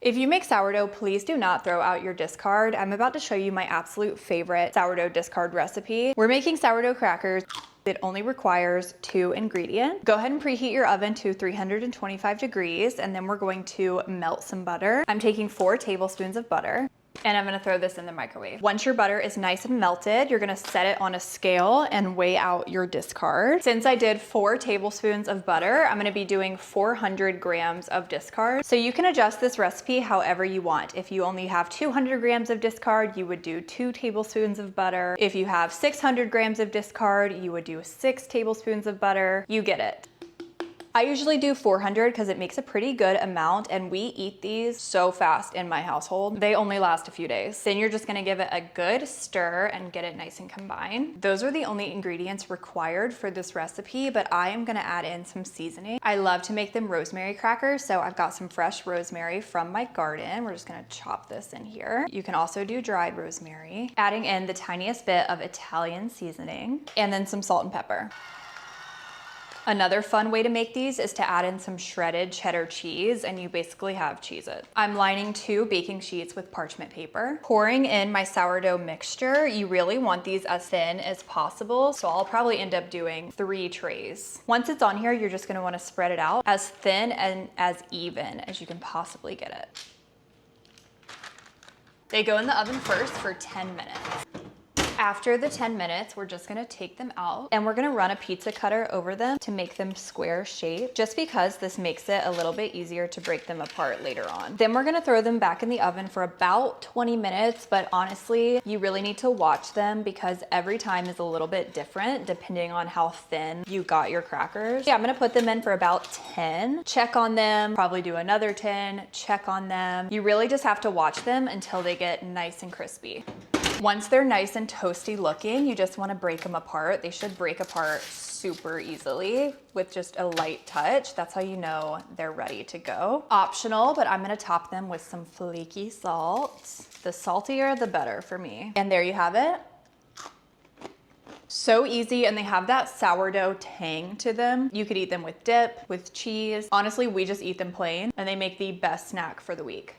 If you make sourdough, please do not throw out your discard. I'm about to show you my absolute favorite sourdough discard recipe. We're making sourdough crackers. It only requires 2 ingredients. Go ahead and preheat your oven to 325 degrees, and then we're going to melt some butter. I'm taking 4 tablespoons of butter, and I'm gonna throw this in the microwave. Once your butter is nice and melted, you're gonna set it on a scale and weigh out your discard. Since I did 4 tablespoons of butter, I'm gonna be doing 400 grams of discard. So you can adjust this recipe however you want. If you only have 200 grams of discard, you would do 2 tablespoons of butter. If you have 600 grams of discard, you would do 6 tablespoons of butter. You get it. I usually do 400 because it makes a pretty good amount, and we eat these so fast in my household. They only last a few days. Then you're just gonna give it a good stir and get it nice and combined. Those are the only ingredients required for this recipe, but I am gonna add in some seasoning. I love to make them rosemary crackers, so I've got some fresh rosemary from my garden. We're just gonna chop this in here. You can also do dried rosemary. Adding in the tiniest bit of Italian seasoning, and then some salt and pepper. Another fun way to make these is to add in some shredded cheddar cheese, and you basically have Cheez-It. I'm lining 2 baking sheets with parchment paper. Pouring in my sourdough mixture. You really want these as thin as possible, so I'll probably end up doing 3 trays. Once it's on here, you're just gonna wanna spread it out as thin and as even as you can possibly get it. They go in the oven first for 10 minutes. After the 10 minutes, we're just gonna take them out, and we're gonna run a pizza cutter over them to make them square shape, just because this makes it a little bit easier to break them apart later on. Then we're gonna throw them back in the oven for about 20 minutes, but honestly, you really need to watch them because every time is a little bit different depending on how thin you got your crackers. Yeah, I'm gonna put them in for about 10, check on them, probably do another 10, check on them. You really just have to watch them until they get nice and crispy. Once they're nice and toasty looking, you just wanna break them apart. They should break apart super easily with just a light touch. That's how you know they're ready to go. Optional, but I'm gonna top them with some flaky salt. The saltier, the better for me. And there you have it. So easy, and they have that sourdough tang to them. You could eat them with dip, with cheese. Honestly, we just eat them plain, and they make the best snack for the week.